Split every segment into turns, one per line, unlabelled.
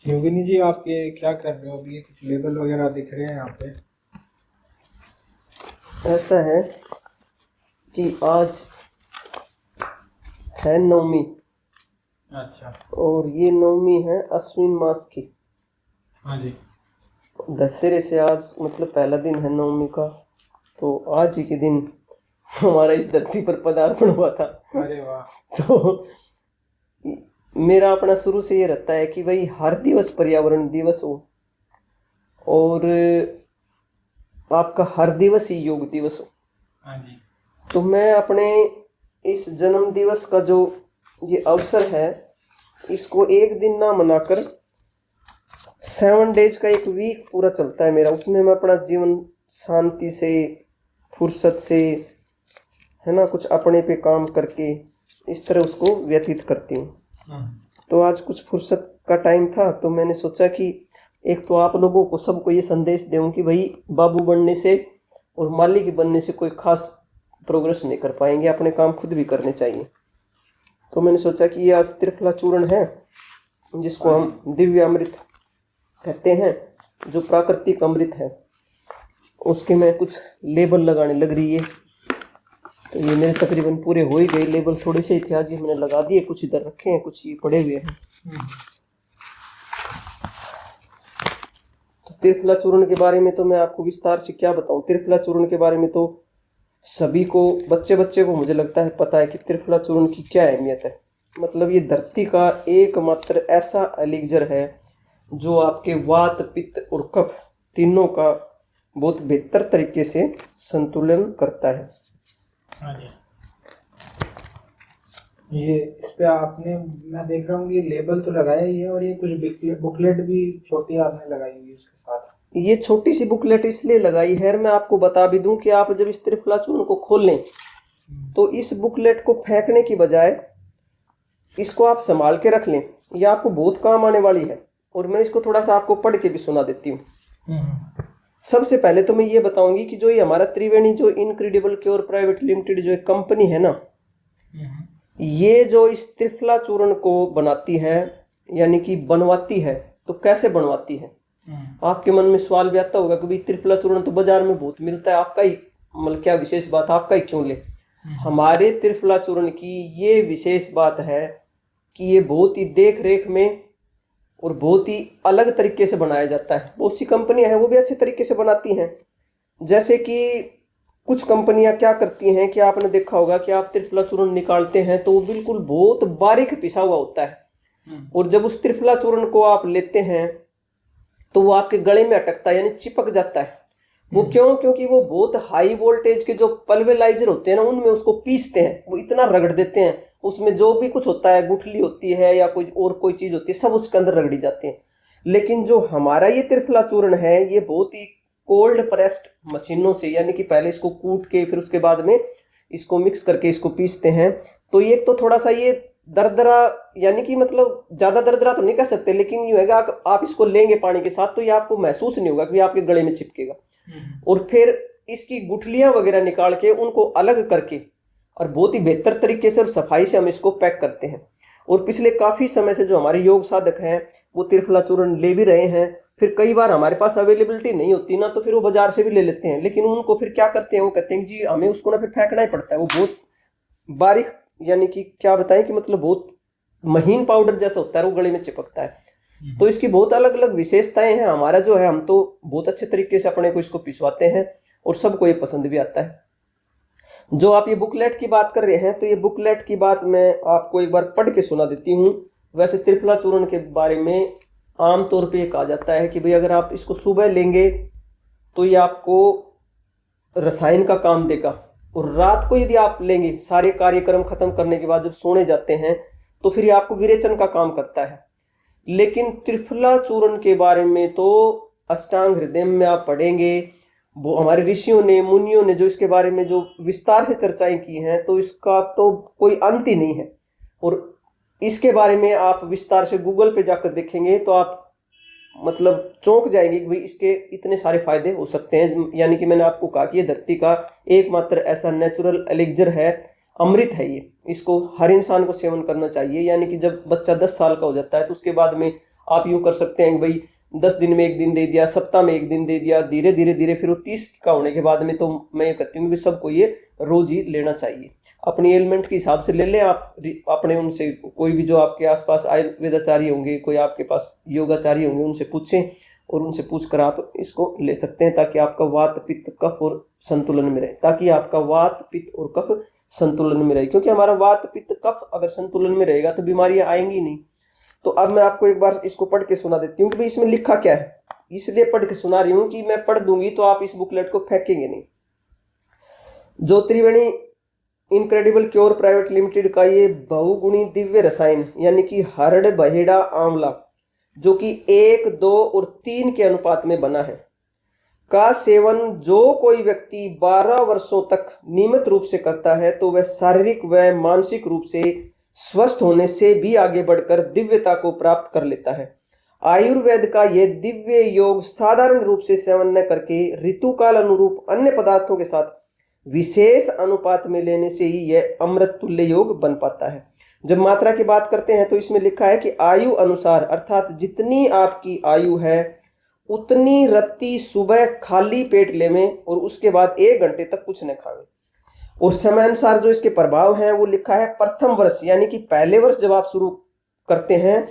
योगिनी जी, आप ये क्या कर रहे हो अभी? ये कुछ लेबल वगैरह दिख रहे हैं यहाँ पे।
ऐसा है कि आज है नवमी।
अच्छा।
और ये नवमी है अश्विन मास की।
हाँ जी।
दशहरे से आज मतलब पहला दिन है नवमी का। तो आज ही के दिन हमारा इस धरती पर पदार्पण हुआ था।
अरे वाह।
तो मेरा अपना शुरू से ये रहता है कि भाई हर दिवस पर्यावरण दिवस हो और आपका हर दिवस ही योग दिवस हो।
हाँ जी।
तो मैं अपने इस जन्म दिवस का जो ये अवसर है इसको एक दिन ना मनाकर 7 डेज का एक वीक पूरा चलता है मेरा। उसमें मैं अपना जीवन शांति से, फुर्सत से, है ना, कुछ अपने पे काम करके इस तरह उसको व्यतीत करती हूँ। तो आज कुछ फुर्सत का टाइम था तो मैंने सोचा कि एक तो आप लोगों को सबको ये संदेश दूं कि भाई बाबू बनने से और मालिक बनने से कोई खास प्रोग्रेस नहीं कर पाएंगे, अपने काम खुद भी करने चाहिए। तो मैंने सोचा कि ये आज त्रिफला चूर्ण है जिसको हम दिव्य अमृत कहते हैं, जो प्राकृतिक अमृत है, उसके मैं कुछ लेबल लगाने लग रही है। तो ये मेरे तकरीबन पूरे हो ही गए। लेबल थोड़े से ही थे, आज ये मैंने लगा दिए, कुछ इधर रखे हैं, कुछ ये पड़े हुए हैं। तो त्रिफला चूर्ण के बारे में तो मैं आपको विस्तार से क्या बताऊं। त्रिफला चूर्ण के बारे में तो सभी को, बच्चे बच्चे को मुझे लगता है पता है कि त्रिफला चूर्ण की क्या अहमियत है। मतलब ये धरती का एकमात्र ऐसा एलिक्जर है जो आपके वात, पित्त और कफ तीनों का बहुत बेहतर तरीके से संतुलन करता है।
हाँ जी। ये इस पे आपने, मैं देख रहा हूँ कि लेबल तो लगाया ही है और ये कुछ बुकलेट भी छोटी आपने लगाई हुई है उसके साथ।
ये छोटी सी बुकलेट इसलिए लगाई है, मैं आपको बता भी दूं कि आप जब इस त्रिफला चूर्ण को खोल लें तो इस बुकलेट को फेंकने की बजाय इसको आप संभाल के रख लें। यह आपको बहुत काम आने वाली है और मैं इसको थोड़ा सा आपको पढ़ के भी सुना देती हूँ। सबसे पहले तो मैं ये बताऊंगी कि जो ये हमारा त्रिवेणी जो इनक्रेडिबल क्योर प्राइवेट लिमिटेड जो एक कंपनी है ना, ये जो इस त्रिफला चूर्ण को बनाती है यानी कि बनवाती है, तो कैसे बनवाती है? आपके मन में सवाल भी आता होगा कि भाई त्रिफला चूर्ण तो बाजार में बहुत मिलता है, आपका ही मतलब क्या विशेष बात, आपका ही क्यों ले? हमारे त्रिफला चूर्ण की ये विशेष बात है कि ये बहुत ही देख रेख में और बहुत ही अलग तरीके से बनाया जाता है। बहुत सी कंपनियां हैं वो भी अच्छे तरीके से बनाती हैं। जैसे कि कुछ कंपनियां क्या करती हैं कि आपने देखा होगा कि आप त्रिफला चूर्ण निकालते हैं तो वो बिल्कुल बहुत बारीक पिसा हुआ होता है और जब उस त्रिफला चूर्ण को आप लेते हैं तो वो आपके गले में अटकता है यानी चिपक जाता है। वो क्यों? क्योंकि वो बहुत हाई वोल्टेज के जो पल्वेलाइजर होते हैं ना उनमें उसको पीसते हैं, वो इतना रगड़ देते हैं, उसमें जो भी कुछ होता है, गुठली होती है या कोई और कोई चीज होती है, सब उसके अंदर रगड़ी जाती है। लेकिन जो हमारा ये त्रिफला चूर्ण है ये बहुत ही कोल्ड प्रेस्ड मशीनों से, यानी कि पहले इसको कूट के फिर उसके बाद में इसको मिक्स करके इसको पीसते हैं। तो ये तो थोड़ा सा ये दरदरा, यानी कि मतलब ज्यादा दरदरा तो नहीं कह सकते, लेकिन यूं है कि आप इसको लेंगे पानी के साथ तो ये आपको महसूस नहीं होगा कि आपके गले में चिपकेगा। और फिर इसकी गुठलियां वगैरह निकाल के उनको अलग करके और बहुत ही बेहतर तरीके से और सफाई से हम इसको पैक करते हैं। और पिछले काफी समय से जो हमारे योग साधक हैं वो त्रिफला चूर्ण ले भी रहे हैं। फिर कई बार हमारे पास अवेलेबिलिटी नहीं होती ना तो फिर वो बाजार से भी ले लेते हैं, लेकिन उनको फिर क्या करते हैं, वो कहते हैं जी हमें उसको ना फिर फेंकना ही पड़ता है। वो बहुत बारीक, यानी कि क्या बताएं कि मतलब बहुत महीन पाउडर जैसा होता है, वो गले में चिपकता है। तो इसकी बहुत अलग अलग विशेषताएं हैं। हमारा जो है हम तो बहुत अच्छे तरीके से अपने को इसको पिसवाते हैं और सबको ये पसंद भी आता है। जो आप ये बुकलेट की बात कर रहे हैं तो ये बुकलेट की बात मैं आपको एक बार पढ़ के सुना देती हूँ। वैसे त्रिफला चूर्ण के बारे में आमतौर पे ये कहा जाता है कि भाई अगर आप इसको सुबह लेंगे तो ये आपको रसायन का काम देगा और रात को यदि आप लेंगे सारे कार्यक्रम खत्म करने के बाद जब सोने जाते हैं तो फिर ये आपको विरेचन का काम करता है। लेकिन त्रिफला चूर्ण के बारे में तो अष्टांग हृदय में आप पढ़ेंगे, वो हमारे ऋषियों ने, मुनियों ने जो इसके बारे में जो विस्तार से चर्चाएं की हैं तो इसका तो कोई अंत ही नहीं है। और इसके बारे में आप विस्तार से गूगल पे जाकर देखेंगे तो आप मतलब चौंक जाएंगे कि भाई इसके इतने सारे फायदे हो सकते हैं। यानी कि मैंने आपको कहा कि ये धरती का एकमात्र ऐसा नेचुरल एलिक्जर है, अमृत है ये। इसको हर इंसान को सेवन करना चाहिए। यानी कि जब बच्चा 10 साल का हो जाता है तो उसके बाद में आप यूं कर सकते हैं कि भाई 10 दिन में 1 दिन दे दिया, सप्ताह में 1 दिन दे दिया, धीरे धीरे फिर वो 30 का होने के बाद में तो मैं ये कहती हूँ कि सबको ये रोज ही लेना चाहिए। अपनी एलिमेंट के हिसाब से ले लें आप अपने, उनसे कोई भी जो आपके आसपास आयुर्वेदाचार्य होंगे, कोई आपके पास योगाचार्य होंगे, उनसे पूछें और उनसे पूछकर आप इसको ले सकते हैं, ताकि आपका वात पित्त कफ और संतुलन में रहे, ताकि आपका वात पित्त और कफ संतुलन में रहे। क्योंकि हमारा वात पित्त कफ अगर संतुलन में रहेगा तो बीमारियां आएंगी नहीं। तो अब मैं आपको एक बार इसको पढ़ के सुना देती हूँ कि भाई इसमें लिखा क्या है, इसलिए पढ़ के सुना रही हूँ कि मैं पढ़ दूंगी तो आप इस बुकलेट को फेंकेंगे नहीं। जो त्रिवेणी इनक्रेडिबल क्योर प्राइवेट लिमिटेड का ये बहुगुणी दिव्य रसायन यानी कि हरड़ बहेड़ा आंवला, जो कि 1, 2 और 3 के अनुपात में बना है, का सेवन जो कोई व्यक्ति 12 वर्षों तक नियमित रूप से करता है तो वह शारीरिक व मानसिक रूप से स्वस्थ होने से भी आगे बढ़कर दिव्यता को प्राप्त कर लेता है। आयुर्वेद का यह दिव्य योग साधारण रूप से सेवन न करके ऋतुकाल अनुरूप अन्य पदार्थों के साथ विशेष अनुपात में लेने से ही यह अमृत तुल्य योग बन पाता है। जब मात्रा की बात करते हैं तो इसमें लिखा है कि आयु अनुसार, अर्थात जितनी आपकी आयु है उतनी रत्ती सुबह खाली पेट लेवें और उसके बाद 1 घंटे तक कुछ न खावें। और समय अनुसार जो इसके प्रभाव हैं वो लिखा है प्रथम वर्ष, यानी कि पहले वर्ष जब आप शुरू करते हैं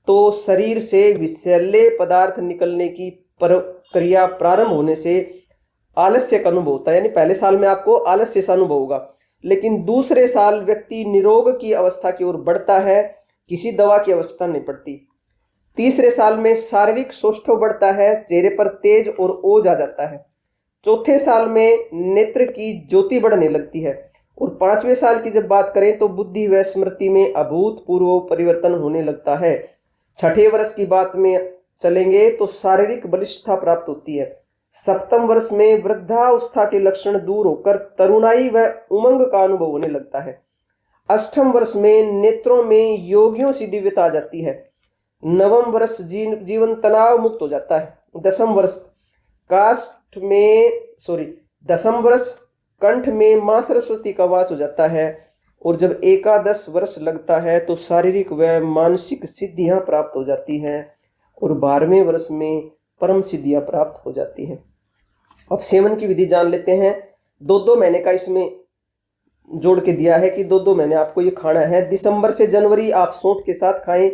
तो शरीर से विषैले पदार्थ निकलने की प्रक्रिया प्रारंभ होने से आलस्य का अनुभव होता है, यानी पहले साल में आपको आलस्य सा अनुभव होगा, लेकिन दूसरे साल व्यक्ति निरोग की अवस्था की ओर बढ़ता है, किसी दवा की आवश्यकता नहीं पड़ती। तीसरे साल में शारीरिक सौष्ठव बढ़ता है, चेहरे पर तेज और ओज आ जाता है। चौथे साल में नेत्र की ज्योति बढ़ने लगती है और 5वें साल की जब बात करें तो बुद्धि व स्मृति में अभूतपूर्व परिवर्तन होने लगता है। 6ठे वर्ष की बात में चलेंगे तो शारीरिक बलिष्ठता प्राप्त होती है। 7वें वर्ष में वृद्धावस्था के लक्षण दूर होकर तरुणाई व उमंग का अनुभव होने लगता है। 8वें वर्ष में नेत्रों में योगियों सी दिव्यता आ जाती है। 9वें वर्ष जीवन तनाव मुक्त हो जाता है। 10वें वर्ष कंठ में मां सरस्वती का वास हो जाता है और जब 11 वर्ष लगता है तो शारीरिक व मानसिक सिद्धियां प्राप्त हो जाती हैं और 12वें वर्ष में परम सिद्धियां प्राप्त हो जाती हैं। अब सेवन की विधि जान लेते हैं। 2-2 महीने का इसमें जोड़ के दिया है कि 2-2 महीने आपको ये खाना है। दिसंबर से जनवरी आप सौंठ के साथ खाएं,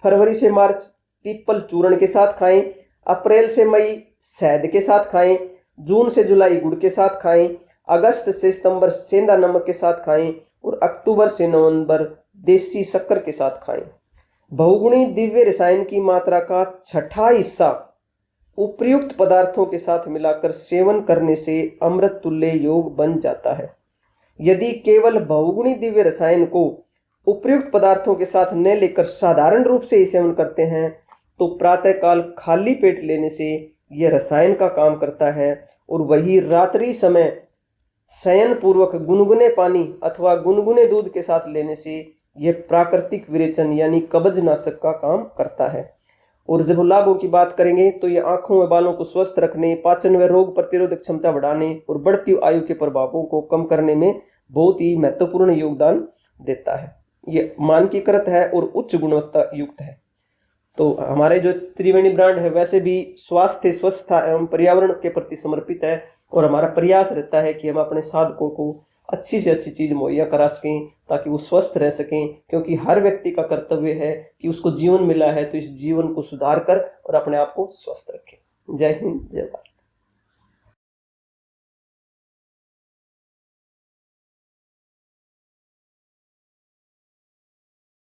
फरवरी से मार्च पीपल चूर्ण के साथ खाएं, अप्रैल से मई शहद के साथ खाएं, जून से जुलाई गुड़ के साथ खाएं, अगस्त से सितंबर सेंधा नमक के साथ खाएं और अक्टूबर से नवंबर देसी शक्कर के साथ खाएं। बहुगुणी दिव्य रसायन की मात्रा का 6ठा हिस्सा उपयुक्त पदार्थों के साथ मिलाकर सेवन करने से अमृत तुल्य योग बन जाता है। यदि केवल बहुगुणी दिव्य रसायन को उपयुक्त पदार्थों के साथ न लेकर साधारण रूप से ही सेवन करते हैं तो प्रातःकाल खाली पेट लेने से यह रसायन का काम करता है और वही रात्रि समय शयन पूर्वक गुनगुने पानी अथवा गुनगुने दूध के साथ लेने से यह प्राकृतिक विरेचन यानी कब्जनाशक का काम करता है। और जब लाभों की बात करेंगे तो ये आंखों व बालों को स्वस्थ रखने, पाचन व रोग प्रतिरोधक क्षमता बढ़ाने और बढ़ती आयु के प्रभावों को कम करने में बहुत ही महत्वपूर्ण योगदान देता है। ये मानकीकृत है और उच्च गुणवत्ता युक्त है। तो हमारे जो त्रिवेणी ब्रांड है वैसे भी स्वास्थ्य, स्वच्छता एवं पर्यावरण के प्रति समर्पित है और हमारा प्रयास रहता है कि हम अपने साधकों को अच्छी से अच्छी चीज मुहैया करा सकें ताकि वो स्वस्थ रह सकें, क्योंकि हर व्यक्ति का कर्तव्य है कि उसको जीवन मिला है तो इस जीवन को सुधार कर और अपने आप को स्वस्थ रखें। जय हिंद, जय भारत।